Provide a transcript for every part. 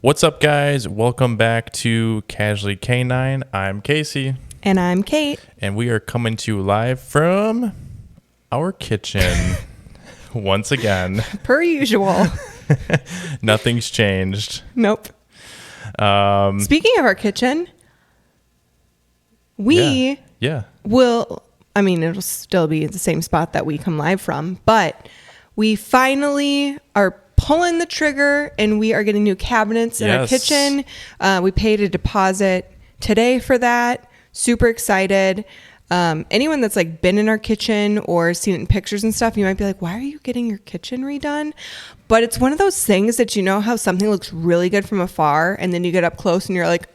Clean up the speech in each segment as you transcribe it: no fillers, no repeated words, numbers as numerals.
What's up, guys? Welcome back to Casually K9. I'm Casey. And I'm Kait. And we are coming to you live from our kitchen once again. Per usual. Nothing's changed. Nope. Speaking of our kitchen, we will, it'll still be the same spot that we come live from, but we finally are pulling the trigger and we are getting new cabinets in our kitchen. We paid a deposit today for that. Super excited. Anyone that's like been in our kitchen or seen it in pictures and stuff, you might be like, why are you getting your kitchen redone? But it's one of those things that you know how something looks really good from afar and then you get up close and you're like,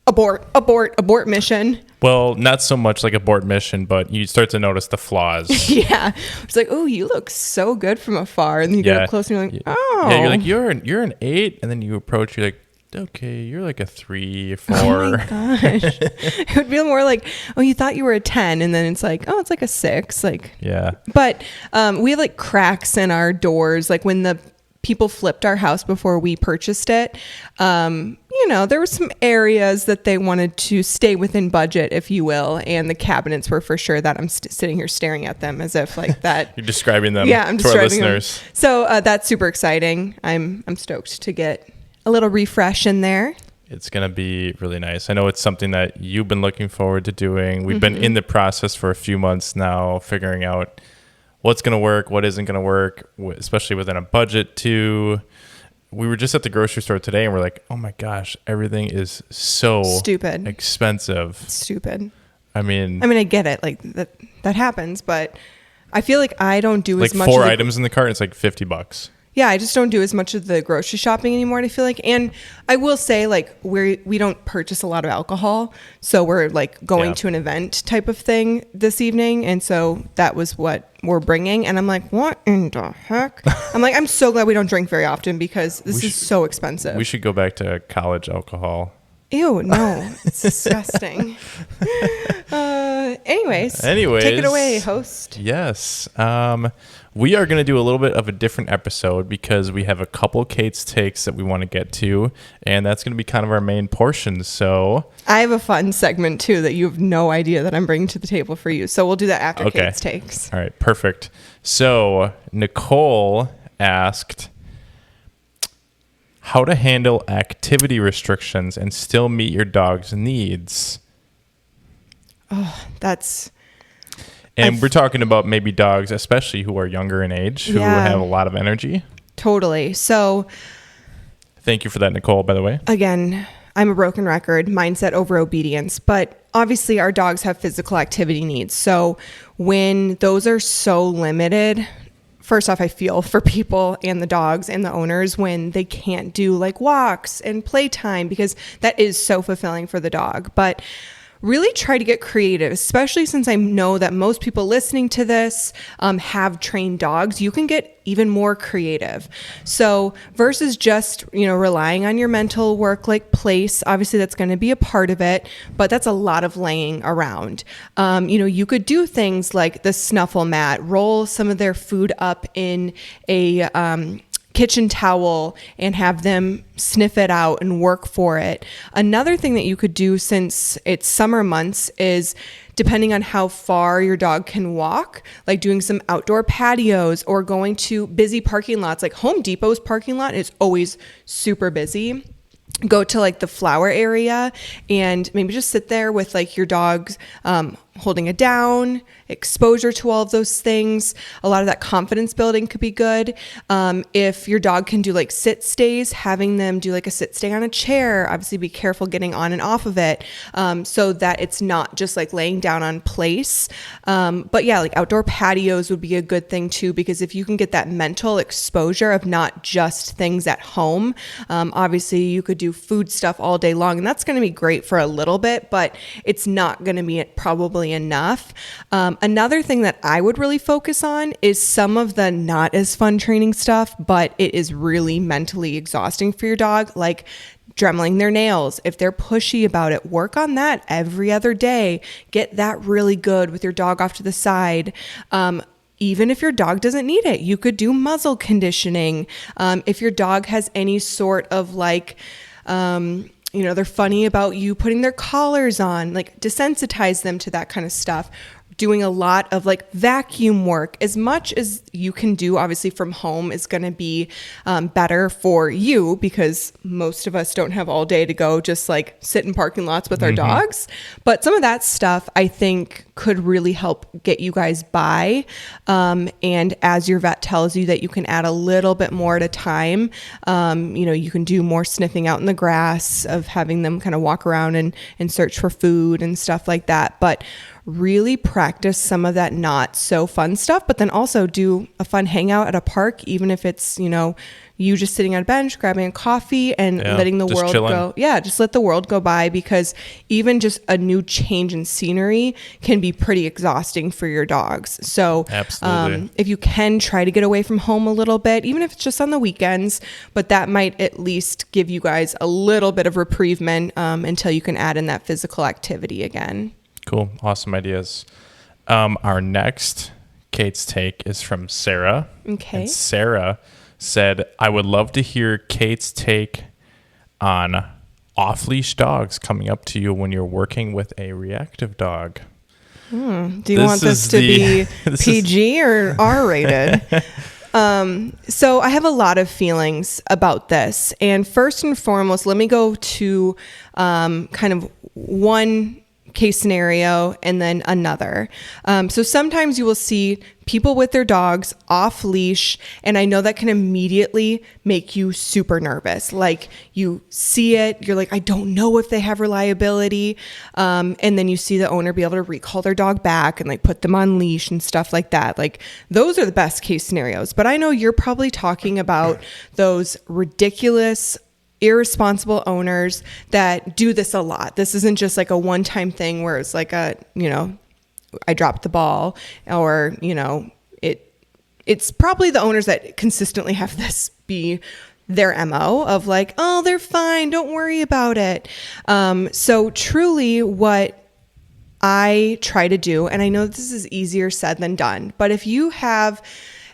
abort mission. Well, not so much like abort mission, but you start to notice the flaws. Yeah. It's like, oh, you look so good from afar. And then you get up close and you're like, oh. Yeah, you're like, you're an 8. And then you approach, you're like, okay, you're like a 3 or 4. Oh my gosh. It would feel more like, oh, you thought you were a 10. And then it's like, oh, it's like a 6. Like, yeah. But we have like cracks in our doors. Like when the people flipped our house before we purchased it, there were some areas that they wanted to stay within budget, if you will, and the cabinets were for sure that I'm sitting here staring at them as if like that. You're describing them I'm to our listeners. Them. So that's super exciting. I'm stoked to get a little refresh in there. It's going to be really nice. I know it's something that you've been looking forward to doing. We've been in the process for a few months now, figuring out what's going to work, what isn't going to work, especially within a budget too. We were just at the grocery store today and we're like, oh my gosh, everything is so stupid, expensive. Stupid. I mean, I get it. Like that happens, but I feel like I don't do as much. Like 4 items in the cart, it's like $50. Yeah, I just don't do as much of the grocery shopping anymore, I feel like. And I will say, like, we don't purchase a lot of alcohol. So we're, like, going to an event type of thing this evening. And so that was what we're bringing. And I'm like, what in the heck? I'm like, I'm so glad we don't drink very often because this is so expensive. We should go back to college alcohol. Ew, no. It's disgusting. Anyways, take it away, host. Yes. We are going to do a little bit of a different episode because we have a couple Kate's takes that we want to get to, and that's going to be kind of our main portion. So I have a fun segment too that you have no idea that I'm bringing to the table for you. So we'll do that after Kate's takes. All right, perfect. So Nicole asked how to handle activity restrictions and still meet your dog's needs. Oh, that's... And we're talking about maybe dogs, especially who are younger in age, who have a lot of energy. Totally. So thank you for that, Nicole, by the way. Again, I'm a broken record, mindset over obedience. But obviously our dogs have physical activity needs. So when those are so limited, first off, I feel for people and the dogs and the owners when they can't do like walks and playtime because that is so fulfilling for the dog. But really try to get creative, especially since I know that most people listening to this have trained dogs. You can get even more creative. So versus just, relying on your mental work like place, obviously that's going to be a part of it, but that's a lot of laying around. You could do things like the snuffle mat, roll some of their food up in a kitchen towel and have them sniff it out and work for it. Another thing that you could do since it's summer months is depending on how far your dog can walk, like doing some outdoor patios or going to busy parking lots. Like Home Depot's parking lot is always super busy. Go to like the flower area and maybe just sit there with like your dog's holding it down, exposure to all of those things. A lot of that confidence building could be good. If your dog can do like sit stays, having them do like a sit stay on a chair, obviously be careful getting on and off of it so that it's not just like laying down on place. But yeah, like outdoor patios would be a good thing too, because if you can get that mental exposure of not just things at home, obviously you could do food stuff all day long and that's going to be great for a little bit, but it's not going to be probably enough. Another thing that I would really focus on is some of the not as fun training stuff, but it is really mentally exhausting for your dog, like dremeling their nails. If they're pushy about it, work on that every other day. Get that really good with your dog off to the side. even if your dog doesn't need it, you could do muzzle conditioning. If your dog has any sort of like, they're funny about you putting their collars on, like desensitize them to that kind of stuff. Doing a lot of like vacuum work, as much as you can do obviously from home is going to be better for you, because most of us don't have all day to go just like sit in parking lots with our dogs. But some of that stuff I think could really help get you guys by. And as your vet tells you that you can add a little bit more at a time, you can do more sniffing out in the grass, of having them kind of walk around and search for food and stuff like that. But really practice some of that not so fun stuff, but then also do a fun hangout at a park, even if it's, you just sitting on a bench, grabbing a coffee and letting the world go. Yeah, just let the world go by, because even just a new change in scenery can be pretty exhausting for your dogs. So absolutely. If you can try to get away from home a little bit, even if it's just on the weekends, but that might at least give you guys a little bit of reprieve until you can add in that physical activity again. Cool. Awesome ideas. Our next Kate's take is from Sarah. Okay. And Sarah said, I would love to hear Kate's take on off-leash dogs coming up to you when you're working with a reactive dog. Do you want this to be PG or R-rated? So I have a lot of feelings about this. And first and foremost, let me go to kind of one case scenario and then another. So sometimes you will see people with their dogs off leash, and I know that can immediately make you super nervous. Like you see it, you're like, I don't know if they have reliability. And then you see the owner be able to recall their dog back and like put them on leash and stuff like that. Like those are the best case scenarios. But I know you're probably talking about those ridiculous, irresponsible owners that do this a lot. This isn't just like a one-time thing where it's like I dropped the ball, or, it's probably the owners that consistently have this be their MO of like, oh, they're fine, don't worry about it. So truly what I try to do, and I know this is easier said than done, but if you have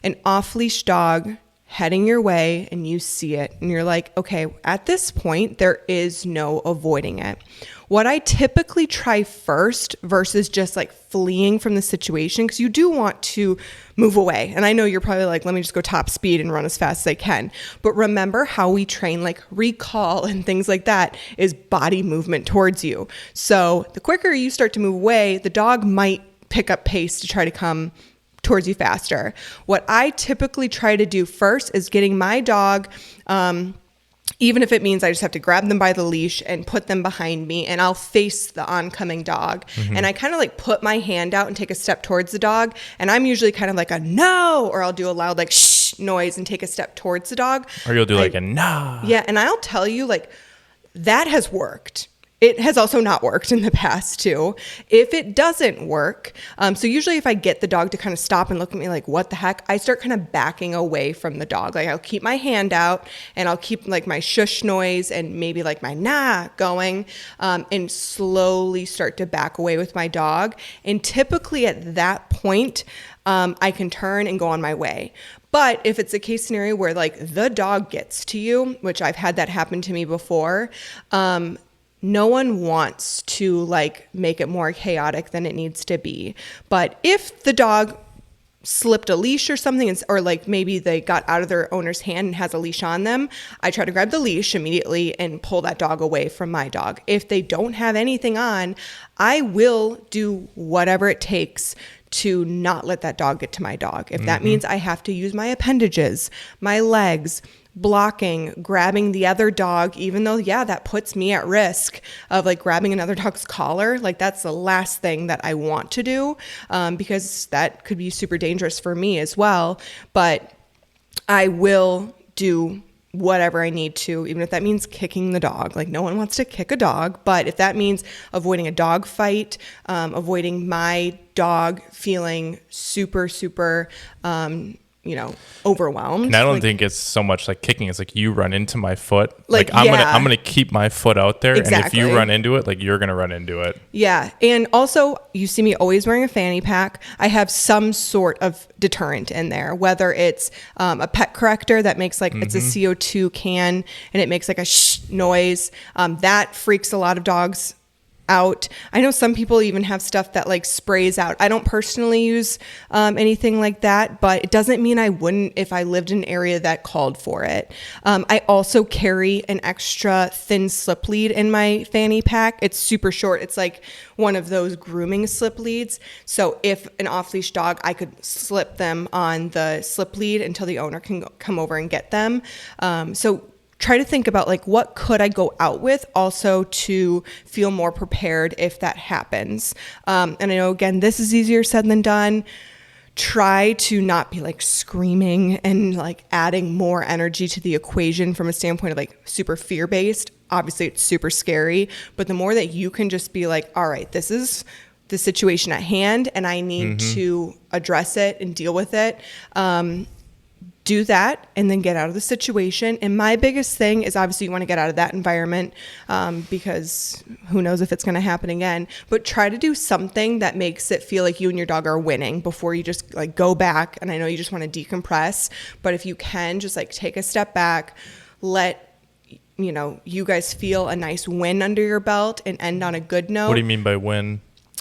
an off-leash dog heading your way and you see it and you're like, okay, at this point, there is no avoiding it. What I typically try first versus just like fleeing from the situation, because you do want to move away. And I know you're probably like, let me just go top speed and run as fast as I can. But remember how we train like recall and things like that is body movement towards you. So the quicker you start to move away, the dog might pick up pace to try to come towards you faster. What I typically try to do first is getting my dog, even if it means I just have to grab them by the leash and put them behind me, and I'll face the oncoming dog. And I kind of like put my hand out and take a step towards the dog. And I'm usually kind of like a no, or I'll do a loud like shh noise and take a step towards the dog. Or you'll do like a no. Yeah. And I'll tell you, like, that has worked. It has also not worked in the past too. If it doesn't work, so usually if I get the dog to kind of stop and look at me like, what the heck, I start kind of backing away from the dog. Like I'll keep my hand out and I'll keep like my shush noise and maybe like my nah going, and slowly start to back away with my dog. And typically at that point, I can turn and go on my way. But if it's a case scenario where like the dog gets to you, which I've had that happen to me before, no one wants to like make it more chaotic than it needs to be. But if the dog slipped a leash or something, or like maybe they got out of their owner's hand and has a leash on them, I try to grab the leash immediately and pull that dog away from my dog. If they don't have anything on, I will do whatever it takes to not let that dog get to my dog. If that means I have to use my appendages, my legs, blocking, grabbing the other dog, even though, yeah, that puts me at risk of like grabbing another dog's collar. Like that's the last thing that I want to do, because that could be super dangerous for me as well. But I will do whatever I need to, even if that means kicking the dog. Like no one wants to kick a dog, but if that means avoiding a dog fight, avoiding my dog feeling super, overwhelmed. And I don't Like, think it's so much like kicking. It's like you run into my foot. Like, I'm yeah. gonna keep my foot out there. Exactly. And if you run into it, like you're gonna run into it. Yeah. And also, you see me always wearing a fanny pack. I have some sort of deterrent in there, whether it's a pet corrector that makes like, it's a CO2 can and it makes like a shh noise. That freaks a lot of dogs out. I know some people even have stuff that like sprays out. I don't personally use anything like that, but it doesn't mean I wouldn't if I lived in an area that called for it. I also carry an extra thin slip lead in my fanny pack. It's super short. It's like one of those grooming slip leads. So if an off-leash dog, I could slip them on the slip lead until the owner can come over and get them. So try to think about like, what could I go out with also to feel more prepared if that happens. And I know, again, this is easier said than done. Try to not be like screaming and like adding more energy to the equation from a standpoint of like super fear-based. Obviously it's super scary, but the more that you can just be like, all right, this is the situation at hand and I need to address it and deal with it. Do that and then get out of the situation. And my biggest thing is obviously you want to get out of that environment because who knows if it's going to happen again, but try to do something that makes it feel like you and your dog are winning before you just like go back. And I know you just want to decompress, but if you can just like take a step back, let you guys feel a nice win under your belt and end on a good note. What do you mean by win?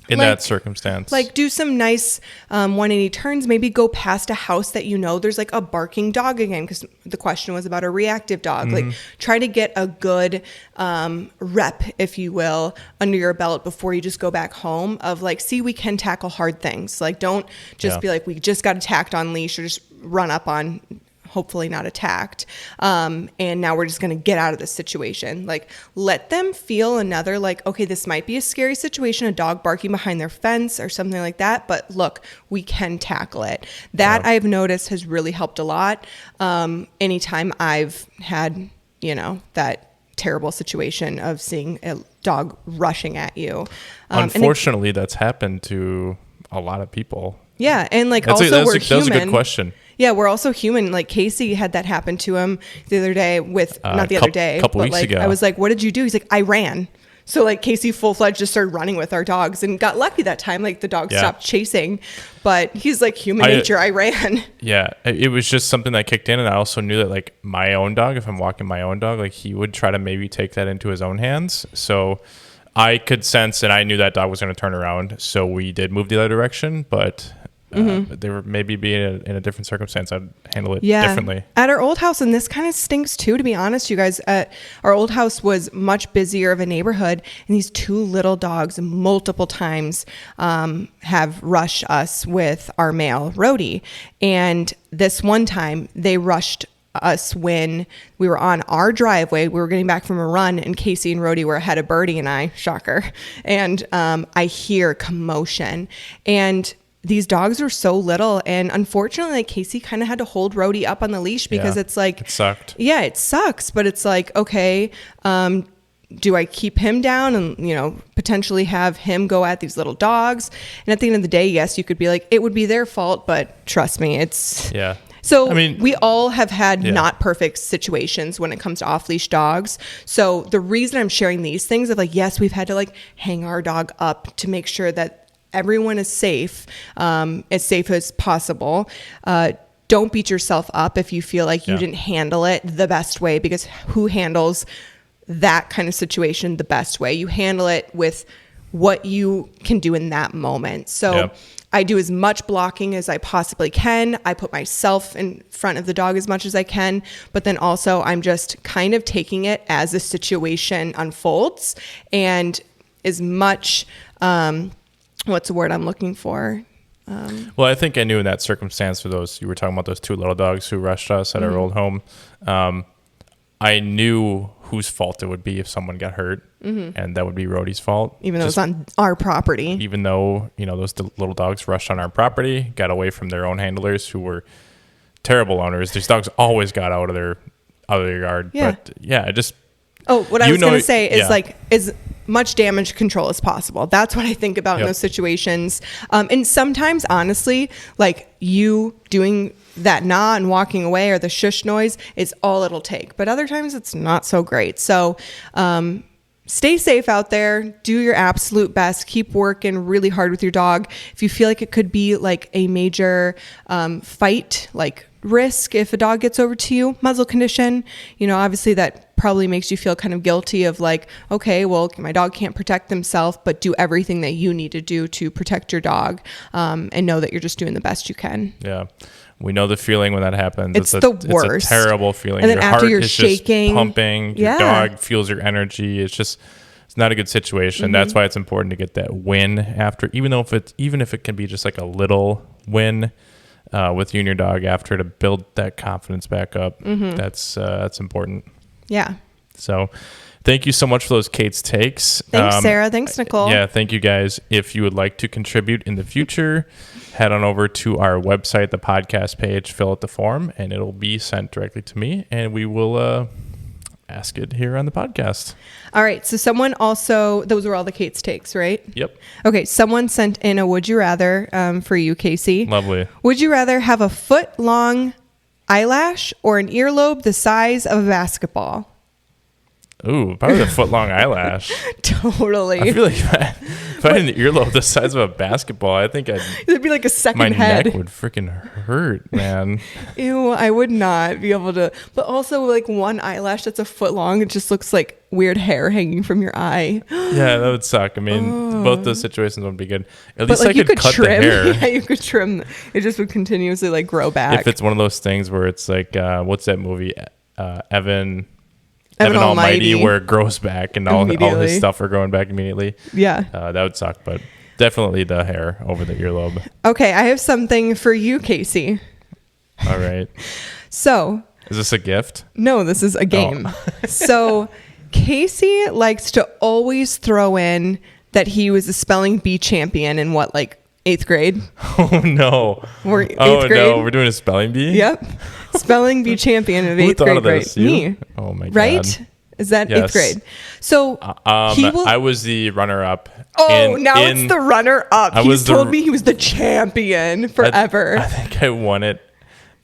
In like, that circumstance, like do some nice 180 turns, maybe go past a house that there's like a barking dog again, because the question was about a reactive dog. Like try to get a good rep, if you will, under your belt before you just go back home of like, see, we can tackle hard things. Like don't just be like, we just got attacked on leash or just run up on, hopefully not attacked. And now we're just going to get out of this situation. Like let them feel another, like, okay, this might be a scary situation, a dog barking behind their fence or something like that. But look, we can tackle it. That I've noticed has really helped a lot. Anytime I've had, that terrible situation of seeing a dog rushing at you. Unfortunately, that's happened to a lot of people. Yeah. And like That's we're human. That was a good question. Yeah, we're also human. Like Casey had that happen to him the other day with, not the other day, couple but weeks like, ago. I was like, what did you do? He's like, I ran. So like Casey full-fledged just started running with our dogs and got lucky that time. Like the dog stopped chasing, but he's like human nature. I ran. Yeah. It was just something that kicked in. And I also knew that like my own dog, if I'm walking my own dog, like he would try to maybe take that into his own hands. So I could sense, and I knew that dog was going to turn around. So we did move the other direction, but they were maybe being in a different circumstance, I'd handle it differently. At our old house, and this kind of stinks too, to be honest, you guys, our old house was much busier of a neighborhood, and these two little dogs multiple times have rushed us with our male roadie. And this one time they rushed us when we were on our driveway. We were getting back from a run and Casey and Rhodey were ahead of Birdie and I, shocker. And I hear commotion, and these dogs are so little, and unfortunately, like Casey kind of had to hold Rhodey up on the leash because it's like, it sucked. Yeah, it sucks, but it's like, okay, do I keep him down and, potentially have him go at these little dogs? And at the end of the day, yes, you could be like, it would be their fault, but trust me, it's... Yeah. So we all have had not perfect situations when it comes to off-leash dogs. So the reason I'm sharing these things of like, yes, we've had to like hang our dog up to make sure that everyone is safe as possible. Don't beat yourself up if you feel like you didn't handle it the best way, because who handles that kind of situation the best way? You handle it with what you can do in that moment. So I do as much blocking as I possibly can. I put myself in front of the dog as much as I can, but then also I'm just kind of taking it as the situation unfolds, and as much, what's the word I'm looking for? Well, I think I knew in that circumstance for those, you were talking about those two little dogs who rushed us at our old home. I knew whose fault it would be if someone got hurt, and that would be Rhodey's fault. Even though it's on our property. Even though, those little dogs rushed on our property, got away from their own handlers who were terrible owners. These dogs always got out of their yard. Yeah. But yeah, I just... Oh, what I was going to say is much damage control as possible. That's what I think about in those situations. And sometimes, honestly, like you doing that nah and walking away or the shush noise is all it'll take. But other times it's not so great. So stay safe out there. Do your absolute best. Keep working really hard with your dog. If you feel like it could be like a major fight, like risk if a dog gets over to you, muzzle condition, obviously that probably makes you feel kind of guilty of like, okay, well, my dog can't protect themselves, but do everything that you need to do to protect your dog, and know that you're just doing the best you can. Yeah. We know the feeling when that happens. It's the worst. It's a terrible feeling. And then your after heart you're is shaking, just pumping. Your dog feels your energy. It's not a good situation. That's why it's important to get that win after, even if it can be just like a little win with you and your dog after, to build that confidence back up. That's important. Yeah. So thank you so much for those Kate's takes. Thanks, Sarah. Thanks, Nicole. Yeah, thank you guys. If you would like to contribute in the future, head on over to our website, the podcast page, fill out the form, and it'll be sent directly to me, and we will ask it here on the podcast. All right. So someone also, those were all the Kate's takes, right? Yep. Okay. Someone sent in a would you rather for you, Casey. Lovely. Would you rather have a foot long eyelash or an earlobe the size of a basketball? Ooh, probably the foot long eyelash. Totally. I feel like if I had an earlobe the size of a basketball, I think it'd be like a second my head. neck would freaking hurt, man. Ew, I would not be able to. But also, like one eyelash that's a foot long, it just looks like weird hair hanging from your eye. Yeah, that would suck. I mean, both those situations would be good. At least like I could cut trim. the hair. Yeah, you could trim. It just would continuously like grow back. If it's one of those things where it's like, what's that movie? Evan Almighty, where it grows back and all his stuff are growing back immediately. Yeah. That would suck, but definitely the hair over the earlobe. Okay, I have something for you, Casey. All right. So. Is this a gift? No, this is a game. So Casey likes to always throw in that he was a spelling bee champion in what, like 8th grade? Oh, no. Or 8th grade? No, we're doing a spelling bee? Yep. Spelling bee champion of 8th grade. This? Me. Oh, my God. Right? Is that 8th grade? So I was the runner-up. It's the runner-up. He's told me he was the champion forever. I think I won it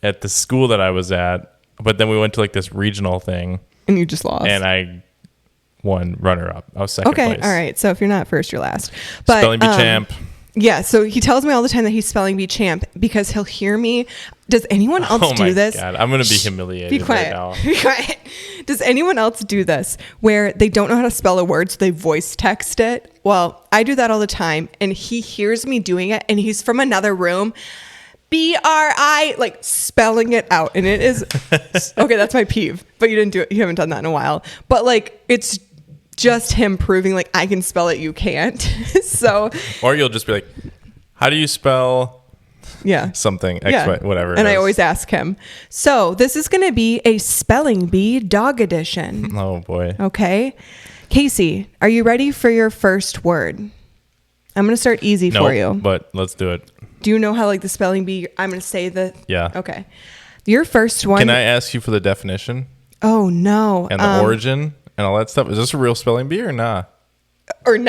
at the school that I was at, but then we went to like this regional thing. And you just lost. And I won runner-up. I was second place. Okay, all right. So if you're not first, you're last. But, spelling bee champ. Yeah, so he tells me all the time that he's spelling bee champ because he'll hear me. Does anyone else do this? God, I'm going to be humiliated be quiet. right now. Be quiet. Does anyone else do this where they don't know how to spell a word, so they voice text it? Well, I do that all the time, and he hears me doing it, and he's from another room. B-R-I, like spelling it out, and it is okay. That's my peeve, but you didn't do it. You haven't done that in a while, but like it's just him proving like I can spell it, you can't. So, or you'll just be like, how do you spell something X, Y, whatever, and I always ask him. So this is going to be a spelling bee dog edition. Oh boy. Okay, Casey, are you ready for your first word? I'm going to start easy for you, but let's do it. Do you know how like the spelling bee, I'm going to say okay, your first one. Can I ask you for the definition? Oh no. And the origin and all that stuff. Is this a real spelling bee or nah? Okay,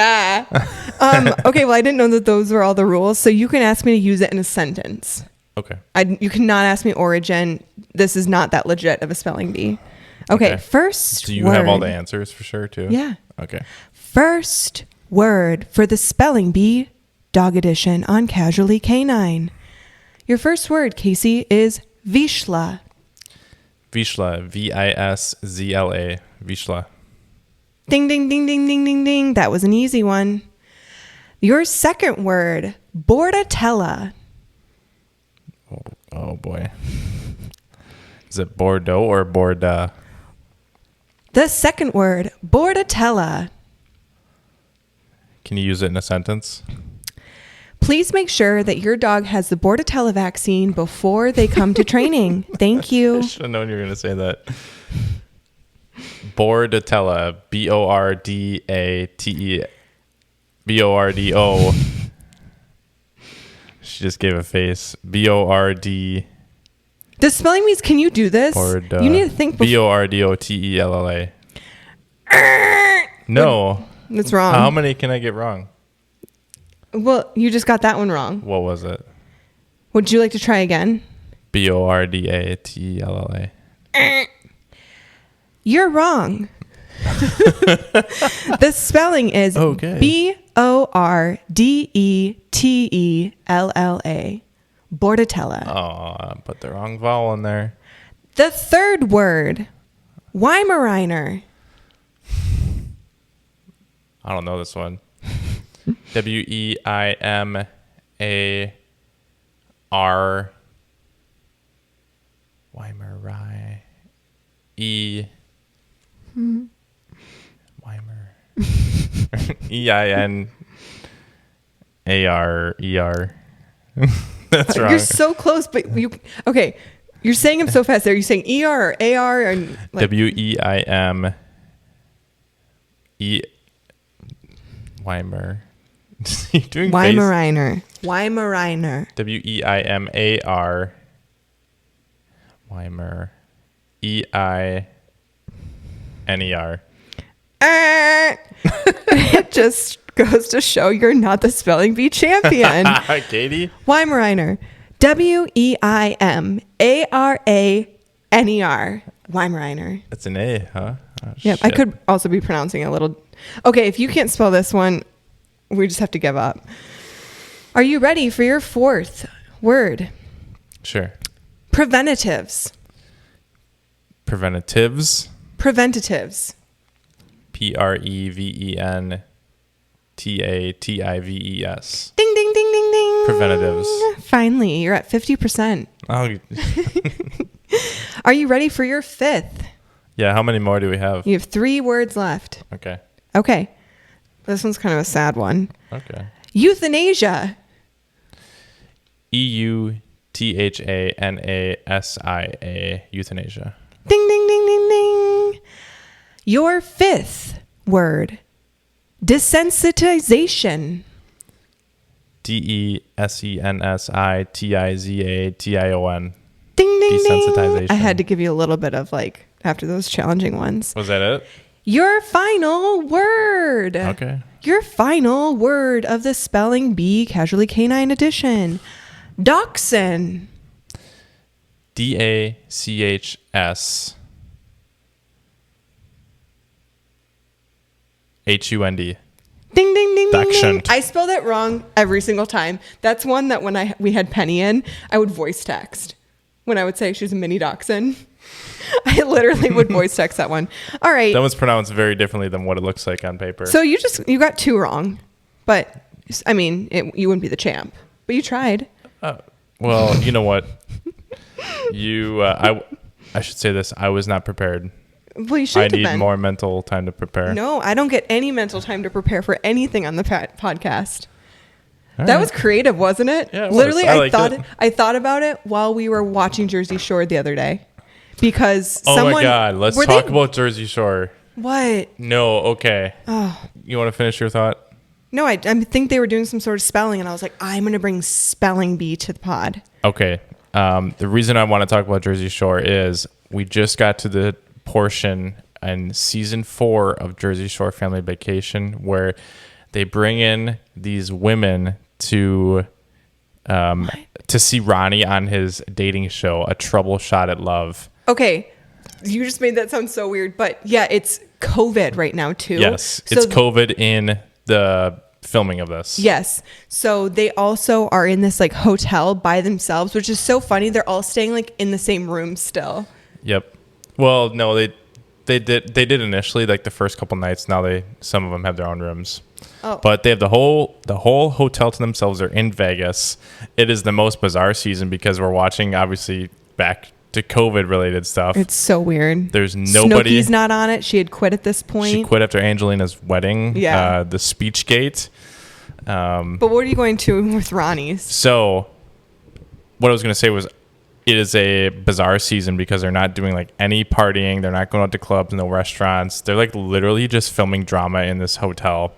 well, I didn't know that those were all the rules. So you can ask me to use it in a sentence. Okay. You cannot ask me origin. This is not that legit of a spelling bee. Okay. First Do you have all the answers for sure too? Yeah. Okay. First word for the spelling bee dog edition on Casually K9. Your first word, Casey, is Vizsla. Vizsla. Vizla. Vizsla. Ding, ding, ding, ding, ding, ding, ding. That was an easy one. Your second word, Bordetella. Oh boy. Is it Bordeaux or Bordeaux? The second word, Bordetella. Can you use it in a sentence? Please make sure that your dog has the Bordetella vaccine before they come to training. Thank you. I should have known you were going to say that. Bordetella. Bordate. Bordo. She just gave a face. Bord. The spelling bees, can you do this? Bordeaux. You need to think before. Bordotella. No. That's wrong. How many can I get wrong? Well, you just got that one wrong. What was it? Would you like to try again? Bordatella. You're wrong. The spelling is Bordetella. Bordetella. Oh, I put the wrong vowel in there. The third word, Weimaraner. I don't know this one. Weimar. Weimar. Weimar. EINARER. That's wrong. You're so close, but you okay. You're saying them so fast. Are you saying ER or AR and like, WEIM Weimar. You're doing Weimaraner. Weimaraner. WEIMAR Weimar EINER. It just goes to show you're not the spelling bee champion. Katie? Weimaraner. WEIMARANER. Weimaraner. That's an A, huh? Oh, Yep. shit. I could also be pronouncing it a little. Okay, if you can't spell this one, we just have to give up. Are you ready for your fourth word? Sure. Preventatives. Preventatives. Preventatives. PREVENTATIVES. Ding, ding, ding, ding, ding. Preventatives. Finally, you're at 50%. Oh, Are you ready for your fifth? yeah. How many more do we have? You have 3 words left. Okay. Okay. This one's kind of a sad one. Okay. Euthanasia. EUTHANASIA. Euthanasia. Ding, ding, ding, ding, ding. Your fifth word. Desensitization. DESENSITIZATION. Ding, ding, ding. Desensitization. I had to give you a little bit of like, after those challenging ones. Was that it? Your final word. Okay. Your final word of the Spelling Bee Casually K9 edition. Dachshund. DACHS HUND. Ding, ding, ding, ding, ding. Dachshund. I spelled it wrong every single time. That's one that when we had Penny in, I would voice text. When I would say she was a mini dachshund. I literally would voice text that one. All right. That was pronounced very differently than what it looks like on paper. So you got 2 wrong. But, I mean, you wouldn't be the champ. But you tried. Well, you know what? I should say this. I was not prepared. Well, you should I have been. need more mental time to prepare. No, I don't get any mental time to prepare for anything on the podcast. All That right. was creative, wasn't it? Yeah, it was. Literally, I liked it. I thought about it while we were watching Jersey Shore the other day. Because Oh my God. Let's talk about Jersey Shore. What? No. Okay. Oh. You want to finish your thought? No, I think they were doing some sort of spelling, and I was like, I'm going to bring Spelling Bee to the pod. Okay. The reason I want to talk about Jersey Shore is we just got to the portion in season 4 of Jersey Shore Family Vacation where they bring in these women to see Ronnie on his dating show, A Trouble Shot at Love. Okay. You just made that sound so weird. But yeah, it's COVID right now, too. Yes. So It's COVID in the filming of this. Yes. So they also are in this like hotel by themselves, which is so funny. They're all staying like in the same room still. Yep. Well, no, they did initially like the first couple nights. Now some of them have their own rooms. Oh. But they have the whole hotel to themselves. They're in Vegas. It is the most bizarre season because we're watching obviously back to COVID related stuff. It's so weird. There's nobody. Snooki's not on it. She had quit at this point. She quit after Angelina's wedding. Yeah. The Speechgate. But what are you going to with Ronnie's? So what I was going to say was it is a bizarre season because they're not doing like any partying. They're not going out to clubs, no restaurants. They're like literally just filming drama in this hotel.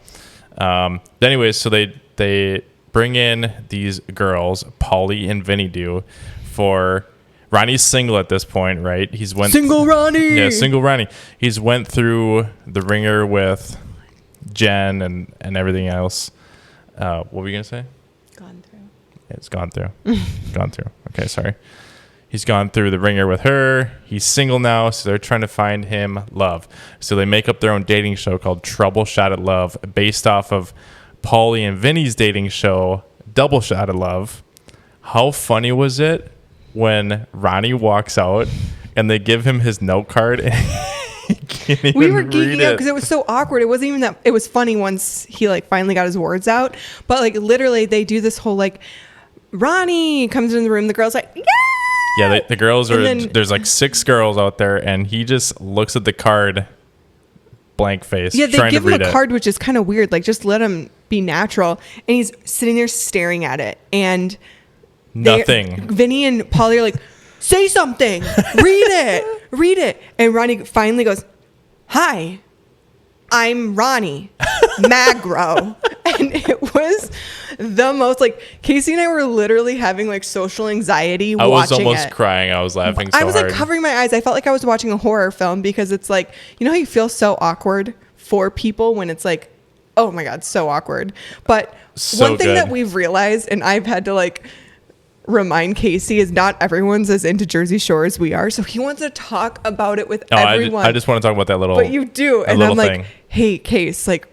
Anyways, so they bring in these girls, Paulie and Vinny do, for Ronnie's single at this point, right? Single Ronnie. Yeah, single Ronnie. He's went through the ringer with Jen and everything else. What were you gonna say? Gone through. It's gone through. Gone through. Okay, sorry. He's gone through the ringer with her. He's single now, so they're trying to find him love. So they make up their own dating show called Trouble Shot at Love, based off of Paulie and Vinny's dating show, Double Shot at Love. How funny was it when Ronnie walks out and they give him his note card and he can't even We were read geeking it? out because it was so awkward. It wasn't even that. It was funny once he like finally got his words out. But like literally, they do this whole like Ronnie comes in the room. The girl's like, yeah. Yeah, the girls are. And then- There's like 6 girls out there, and he just looks at the card, blank face, Yeah, they trying give to him read a it. card, which is kind of weird. Like, just let him be natural. And he's sitting there staring at it. And Nothing. Vinny and Paulie are like, say something. Read it. And Ronnie finally goes, hi, I'm Ronnie Magro. And it was the most like Casey and I were literally having like social anxiety I was watching almost it. crying. I was laughing so I was hard. like covering my eyes. I felt like I was watching a horror film because it's like, you know how you feel so awkward for people when it's like, oh my God, so awkward. But So one thing good. that we've realized, and I've had to like remind Casey, is not everyone's as into Jersey Shore as we are. So he wants to talk about it with everyone. I just want to talk about that little. But you do. that And little I'm like, thing. hey, Case, like,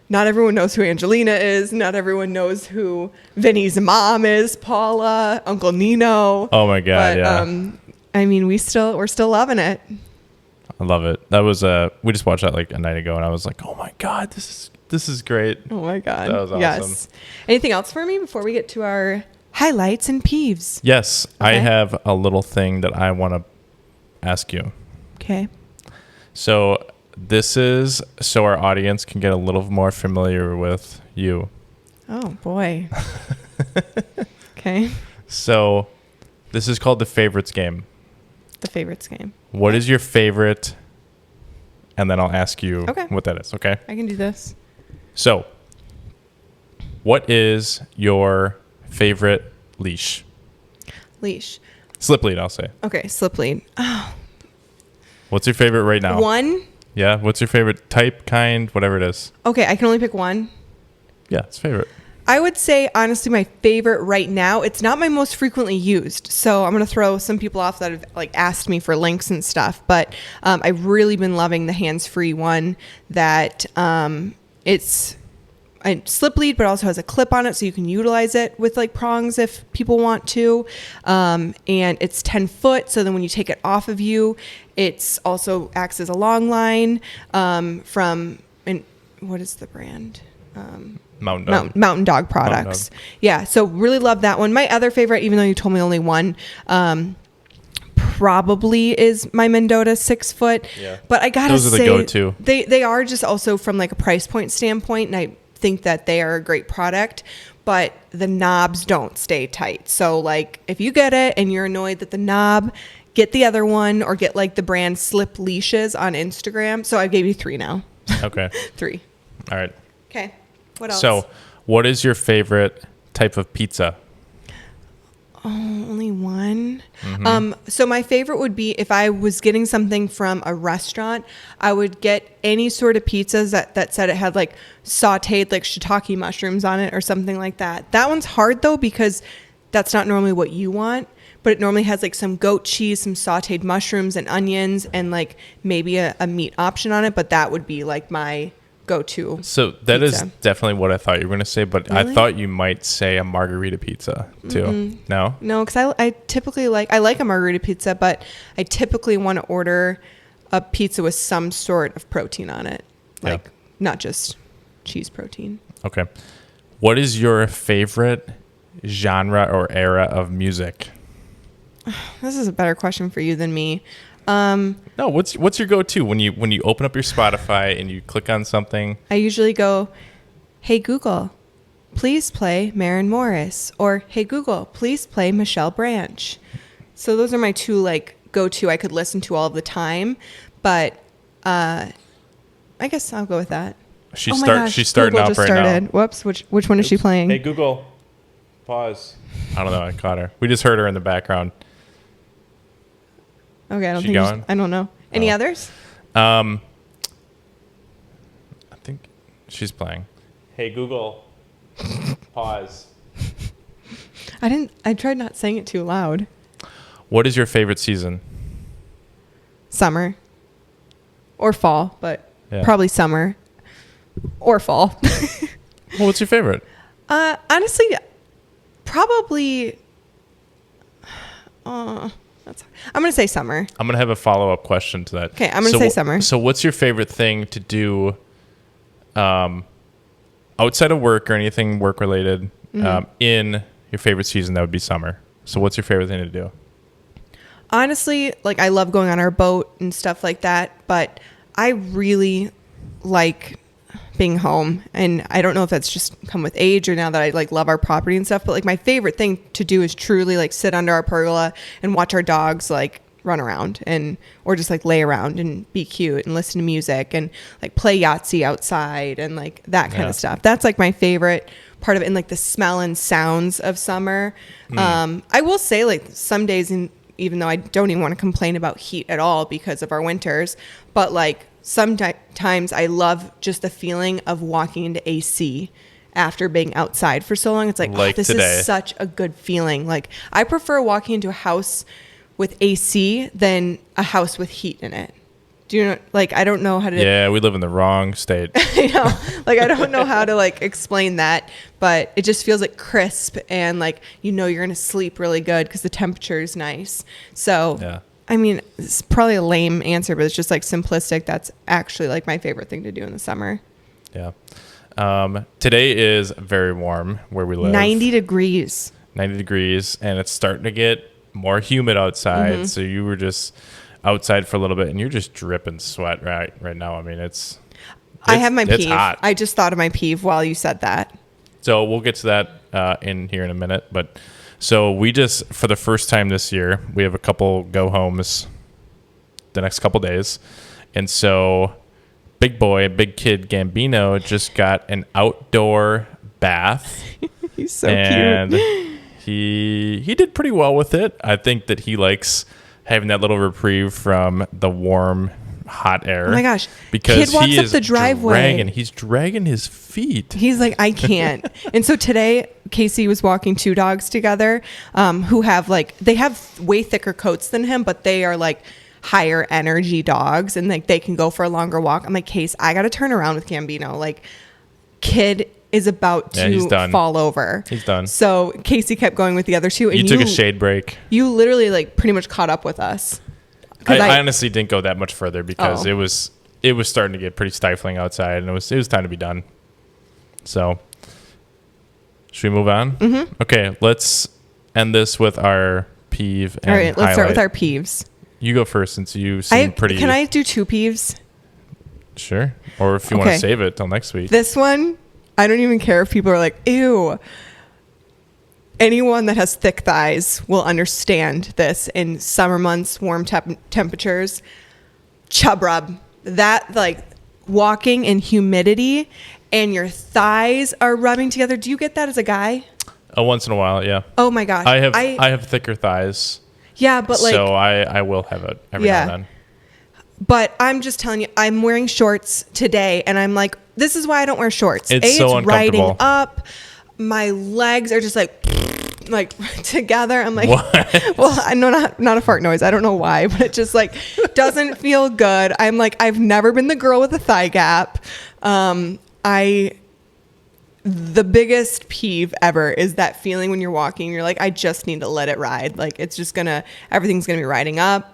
not everyone knows who Angelina is. Not everyone knows who Vinny's mom is, Paula, Uncle Nino. Oh my God, But, yeah. I mean, we're still loving it. I love it. That was we just watched that like a night ago, and I was like, oh my God, this is great. Oh my God. That was awesome. Yes. Anything else for me before we get to our highlights and peeves? Yes, I Okay. have a little thing that I want to ask you. Okay. So this is so our audience can get a little more familiar with you. Oh boy. Okay. So this is called the favorites game. The favorites game. What is your favorite? And then I'll ask you Okay. what that is. Okay. I can do this. So what is your favorite leash? Leash. Slip lead, I'll say. Okay. Slip lead. Oh, What's your favorite right now? one. Yeah. What's your favorite type, kind, whatever it is? Okay. I can only pick one. Yeah, it's favorite. I would say, honestly, my favorite right now, it's not my most frequently used. So I'm going to throw some people off that have like asked me for links and stuff. But I've really been loving the hands-free one that it's a slip lead, but also has a clip on it. So you can utilize it with like prongs if people want to. And it's 10 foot. So then when you take it off of you, it's also acts as a long line from, and what is the brand? Mountain Dog. Mountain Dog products. Yeah, so really love that one. My other favorite, even though you told me only one, probably is my Mendota 6 foot. Yeah. But I gotta Those are the say, go-to. they are just also from like a price point standpoint, and I think that they are a great product. But the knobs don't stay tight. So like if you get it and you're annoyed that the knob, get the other one or get like the brand Slip Leashes on Instagram. So I gave you 3 now. Okay. 3. All right. Okay. What else? So, what is your favorite type of pizza? Only one. Mm-hmm. So my favorite would be if I was getting something from a restaurant, I would get any sort of pizzas that said it had like sauteed like shiitake mushrooms on it or something like that. That one's hard though because that's not normally what you want, but it normally has like some goat cheese, some sauteed mushrooms and onions and like maybe a meat option on it. But that would be like my go-to. So that is pizza. definitely what I thought you were going to say, but Really? I thought you might say a margarita pizza too. No? No, because I typically I like a margarita pizza, but I typically want to order a pizza with some sort of protein on it, like not just cheese protein. Okay. What is your favorite genre or era of music? This is a better question for you than me. No, what's your go-to when you open up your Spotify and you click on something? I usually go, "Hey Google, please play Maren Morris," or "Hey Google, please play Michelle Branch." So those are my 2 like go-to I could listen to all of the time, but I guess I'll go with that. She's Gosh, starting Google up just right started. now. Whoops, which one is she playing? Hey Google, pause. I don't know. I caught her. We just heard her in the background. Okay, I don't She think going? I don't know. Any Oh. others? I think She's playing. Hey, Google. Pause. I tried not saying it too loud. What is your favorite season? Summer. Or fall, but Yeah. probably summer. Or fall. Well, what's your favorite? Honestly, probably... I'm going to say summer. I'm going to have a follow-up question to that. Okay, I'm going to say summer. So what's your favorite thing to do outside of work or anything work-related in your favorite season? That would be summer. So what's your favorite thing to do? Honestly, like I love going on our boat and stuff like that, but I really like being home. And I don't know if that's just come with age or now that I like love our property and stuff, but like my favorite thing to do is truly like sit under our pergola and watch our dogs like run around or just like lay around and be cute and listen to music and like play Yahtzee outside and like that kind of stuff. That's like my favorite part of it, and like the smell and sounds of summer. I will say like some days, even though I don't even want to complain about heat at all because of our winters, but like sometimes I love just the feeling of walking into AC after being outside for so long. It's like oh, this today. Is such a good feeling. Like I prefer walking into a house with AC than a house with heat in it. Do you know, like, I don't know how to... Yeah, we live in the wrong state. I know. Like, I don't know how to, like, explain that, but it just feels, like, crisp and, like, you know you're going to sleep really good because the temperature is nice. So, yeah. I mean, it's probably a lame answer, but it's just, like, simplistic. That's actually, like, my favorite thing to do in the summer. Yeah. Today is very warm where we live. 90 degrees. 90 degrees, and it's starting to get more humid outside. So you were just... outside for a little bit and you're just dripping sweat right now. I mean, it's I have my peeve. Hot. I just thought of my peeve while you said that. So we'll get to that in here in a minute. But so we just, for the first time this year, we have a couple go homes the next couple days. And so big kid Gambino just got an outdoor bath. He's so and cute. He did pretty well with it. I think that he likes having that little reprieve from the warm, hot air. Oh my gosh. Because kid walks he up is the driveway. he's dragging his feet. He's like, I can't. And so today, Casey was walking two dogs together who have like, they have way thicker coats than him, but they are like higher energy dogs and like they can go for a longer walk. I'm like, Case, I got to turn around with Gambino. Like, kid is about to fall over. He's done. So Casey kept going with the other two. And you took a shade break. You literally like pretty much caught up with us. I honestly didn't go that much further because it was starting to get pretty stifling outside and it was time to be done. So should we move on? Mm-hmm. Okay, let's end this with our peeve. And all right, let's highlight. start with our peeves. You go first since you seem pretty... Can I do two peeves? Sure. Or if you want to save it till next week. This one... I don't even care if people are like, ew. Anyone that has thick thighs will understand this in summer months, warm temperatures. Chub rub. That, like, walking in humidity and your thighs are rubbing together. Do you get that as a guy? Once in a while, yeah. Oh, my gosh. I have thicker thighs. Yeah, but like... So I will have it every now and then. But I'm just telling you, I'm wearing shorts today, and I'm like, this is why I don't wear shorts. It's so uncomfortable. Riding up. My legs are just like together. I'm like, what? Well, I know not a fart noise. I don't know why, but it just like doesn't feel good. I'm like, I've never been the girl with a thigh gap. The biggest peeve ever is that feeling when you're walking, you're like, I just need to let it ride. Like it's just everything's gonna be riding up.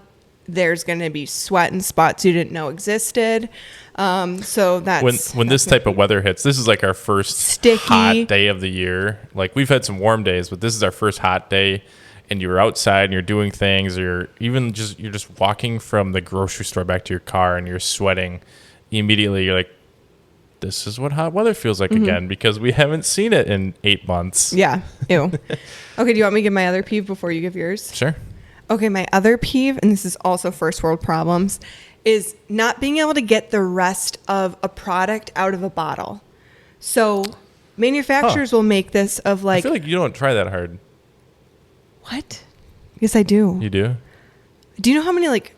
There's going to be sweat and spots you didn't know existed. So that's... When this type of weather hits, this is like our first hot day of the year. Like we've had some warm days, but this is our first hot day and you're outside and you're doing things or you're just walking from the grocery store back to your car and you're sweating. Immediately you're like, this is what hot weather feels like again because we haven't seen it in 8 months. Yeah. Ew. Okay. Do you want me to give my other peeve before you give yours? Sure. Okay, my other peeve, and this is also first world problems, is not being able to get the rest of a product out of a bottle. So manufacturers will make this of like... I feel like you don't try that hard. What? Yes, I do. You do? Do you know how many like...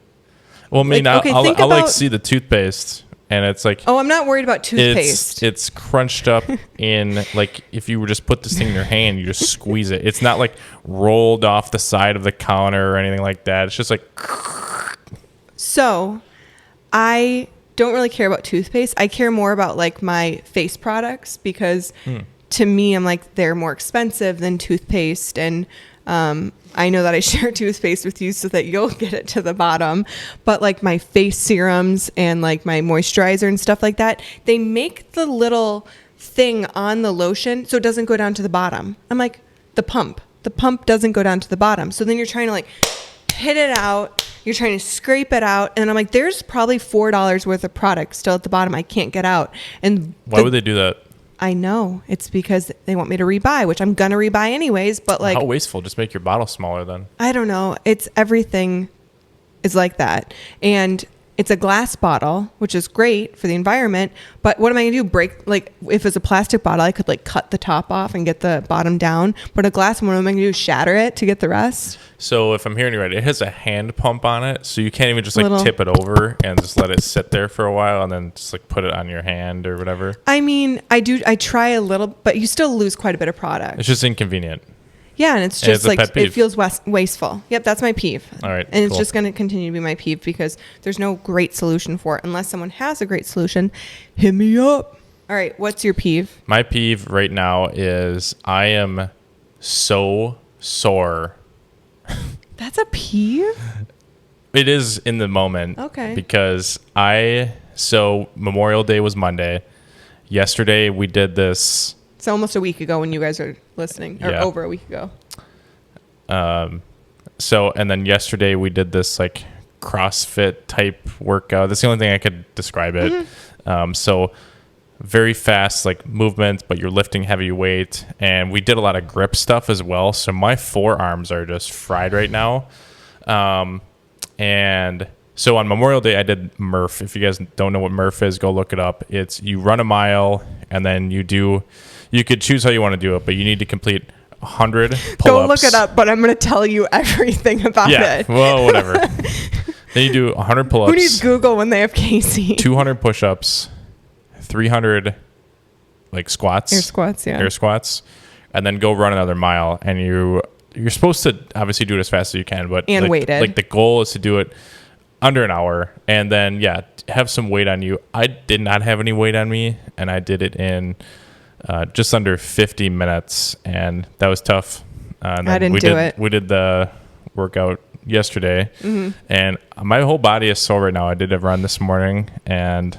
Well, I mean, like, okay, I'll like see the toothpaste and it's like, oh, I'm not worried about toothpaste. It's crunched up in, like, if you were just put this thing in your hand, you just squeeze it. It's not like rolled off the side of the counter or anything like that. It's just like. So I don't really care about toothpaste. I care more about like my face products because to me, I'm like, they're more expensive than toothpaste. And I know that I share toothpaste with you so that you'll get it to the bottom. But like my face serums and like my moisturizer and stuff like that, they make the little thing on the lotion so it doesn't go down to the bottom. I'm like, the pump doesn't go down to the bottom. So then you're trying to like hit it out. You're trying to scrape it out. And I'm like, there's probably $4 worth of product still at the bottom I can't get out. And why would they do that? I know. It's because they want me to rebuy, which I'm going to rebuy anyways. But like, how wasteful. Just make your bottle smaller then. I don't know. It's everything is like that. And it's a glass bottle, which is great for the environment. But what am I going to do? Break, like if it's a plastic bottle, I could like cut the top off and get the bottom down. But a glass one, what am I going to do? Shatter it to get the rest? So if I'm hearing you right, it has a hand pump on it. So you can't even just like tip it over and just let it sit there for a while and then just like put it on your hand or whatever. I mean, I try a little, but you still lose quite a bit of product. It's just inconvenient. Yeah, and it's just like it feels wasteful. Yep, that's my peeve. All right, and it's just going to continue to be my peeve because there's no great solution for it. Unless someone has a great solution, hit me up. All right, what's your peeve? My peeve right now is I am so sore. That's a peeve? It is in the moment. Okay. Because so Memorial Day was Monday. Yesterday we did this. It's almost a week ago when you guys are listening, or over a week ago. So, and then yesterday we did this like CrossFit type workout. That's the only thing I could describe it. Mm-hmm. So very fast, like movements, but you're lifting heavy weight. And we did a lot of grip stuff as well. So my forearms are just fried right now. And so on Memorial Day, I did Murph. If you guys don't know what Murph is, go look it up. It's you run a mile and then you could choose how you want to do it, but you need to complete 100 pull-ups. Go look it up, but I'm going to tell you everything about it. Yeah, well, whatever. Then you do 100 pull-ups. Who needs Google when they have Casey? 200 push-ups, 300 like squats. Air squats, yeah. Air squats, and then go run another mile. And you're supposed to obviously do it as fast as you can, but and weighted. Like the goal is to do it under an hour, and then have some weight on you. I did not have any weight on me, and I did it in just under 50 minutes, and that was tough. And I didn't do it. We did the workout yesterday, and my whole body is sore right now. I did a run this morning, and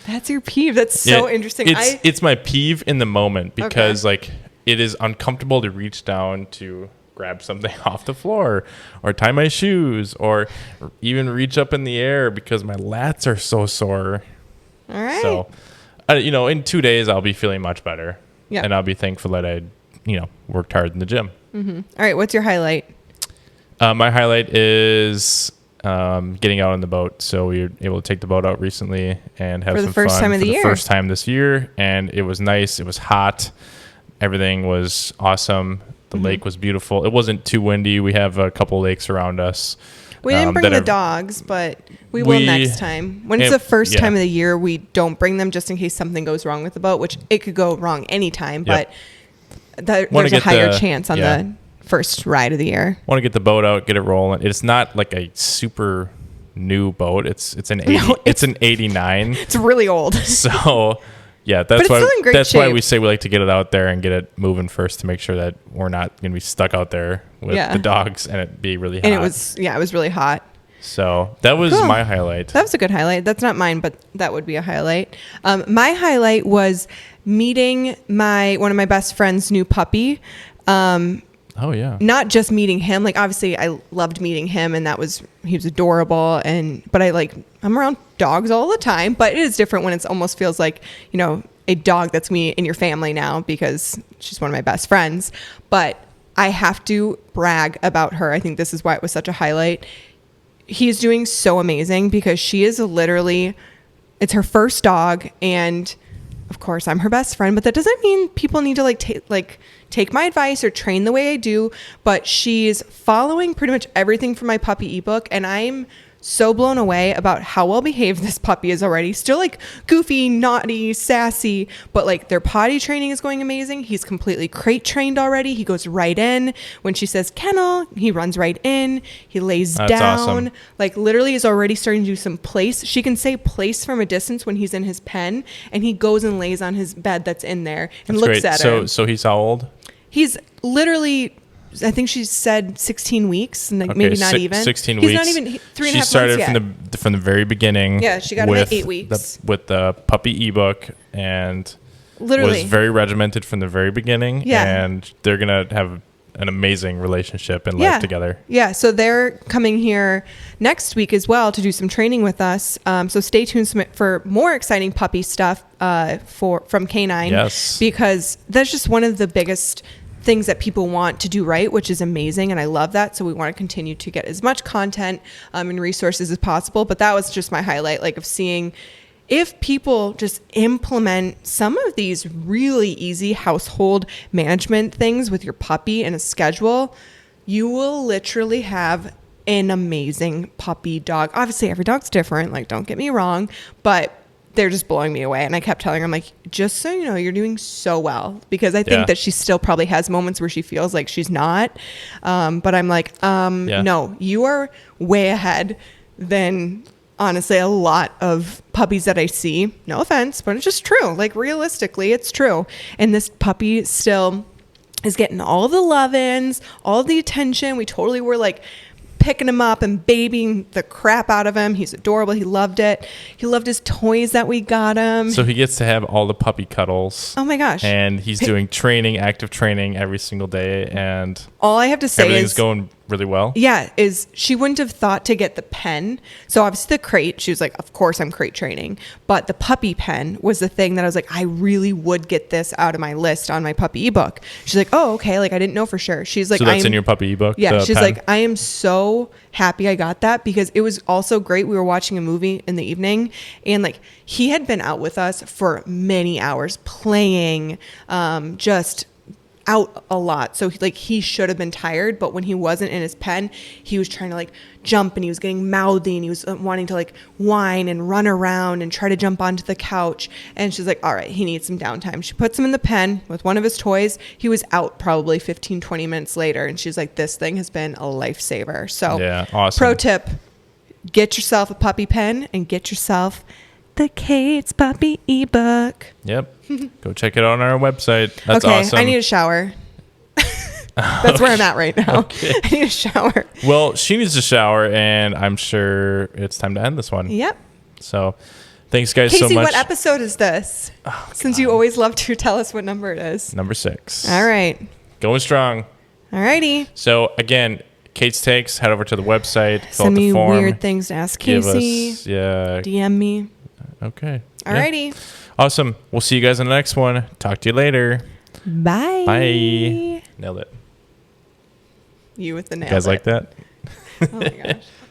that's your peeve. That's so interesting. It's my peeve in the moment because like it is uncomfortable to reach down to grab something off the floor or tie my shoes or even reach up in the air because my lats are so sore. All right. So, in 2 days, I'll be feeling much better. Yeah. And I'll be thankful that I, worked hard in the gym. Mm-hmm. All right. What's your highlight? My highlight is getting out on the boat. So we were able to take the boat out recently and have some fun. For the first time of the year. First time this year. And it was nice. It was hot. Everything was awesome. The lake was beautiful. It wasn't too windy. We have a couple lakes around us. We didn't bring the dogs, but we will next time. When it's the first time of the year, we don't bring them just in case something goes wrong with the boat, which it could go wrong anytime, but there's a higher chance on the first ride of the year. Want to get the boat out, get it rolling. It's not like a super new boat. It's an 89. It's really old. So yeah, that's why we say we like to get it out there and get it moving first to make sure that we're not going to be stuck out there with the dogs and it be really hot. And it was really hot. So that was my highlight. That was a good highlight. That's not mine, but that would be a highlight. My highlight was meeting one of my best friend's new puppy. Oh yeah. Not just meeting him. Like obviously I loved meeting him and he was adorable but I'm around dogs all the time, but it is different when it almost feels like, a dog that's me in your family now because she's one of my best friends. But I have to brag about her. I think this is why it was such a highlight. He's doing so amazing because she is it's her first dog, and of course I'm her best friend, but that doesn't mean people need to take my advice or train the way I do, but she's following pretty much everything from my puppy ebook, and I'm so blown away about how well behaved this puppy is already. Still like goofy, naughty, sassy, but like their potty training is going amazing. He's completely crate trained already. He goes right in. When she says kennel, he runs right in. He lays That's down. awesome. Like literally is already starting to do some place. She can say place from a distance when he's in his pen, and he goes and lays on his bed that's in there and That's looks great. at her. So he's how old? He's literally, I think she said 16 weeks, and like maybe not even 16 He's weeks. not even 3.5 She months started yet. from the very beginning. Yeah, she got him at 8 weeks. With the puppy ebook, and Literally was very regimented from the very beginning. Yeah. And they're gonna have an amazing relationship and life together. Yeah, so they're coming here next week as well to do some training with us. So stay tuned for more exciting puppy stuff from K9. Yes. Because that's just one of the biggest things that people want to do right, which is amazing, and I love that. So we want to continue to get as much content and resources as possible. But that was just my highlight, like of seeing if people just implement some of these really easy household management things with your puppy and a schedule, you will literally have an amazing puppy dog. Obviously, every dog's different, like don't get me wrong, but they're just blowing me away. And I kept telling her, I'm like, just so you know, you're doing so well, because I think that she still probably has moments where she feels like she's not. But I'm like, no, you are way ahead than honestly a lot of puppies that I see. No offense, but it's just true. Like realistically, it's true. And this puppy still is getting all the love-ins, all the attention. We totally were like picking him up and babying the crap out of him. He's adorable. He loved it. He loved his toys that we got him. So he gets to have all the puppy cuddles. Oh my gosh. And he's doing active training every single day, and all I have to say everything's is going really well. Yeah, is she wouldn't have thought to get the pen. So obviously the crate, she was like, of course I'm crate training. But the puppy pen was the thing that I was like, I really would get this out of my list on my puppy ebook. She's like, oh, okay. Like I didn't know for sure. She's like, so that's in your puppy ebook? Yeah, she's pen? like, I am so happy I got that, because it was also great. We were watching a movie in the evening, and like he had been out with us for many hours playing, just out a lot. So like he should have been tired, but when he wasn't in his pen, he was trying to like jump, and he was getting mouthy, and he was wanting to like whine and run around and try to jump onto the couch. And she's like, all right, he needs some downtime. She puts him in the pen with one of his toys. He was out probably 15-20 minutes later, and she's like, this thing has been a lifesaver. So yeah, awesome. Pro tip, get yourself a puppy pen and get yourself the Kait's puppy ebook. Yep. Go check it out on our website. That's okay, awesome. I need a shower. That's where I'm at right now. Okay. I need a shower. Well, she needs a shower, and I'm sure it's time to end this one. Yep. So thanks, guys, Casey, so much. what episode is this? Since you always love to tell us what number it is. Number 6. All right. Going strong. All righty. So, again, Kate's Takes, head over to the website, fill Send out the me form. weird things to ask Casey. DM me. Okay. All righty. Awesome. We'll see you guys in the next one. Talk to you later. Bye. Bye. Nailed it. You with the nail. You guys like that? Oh my gosh.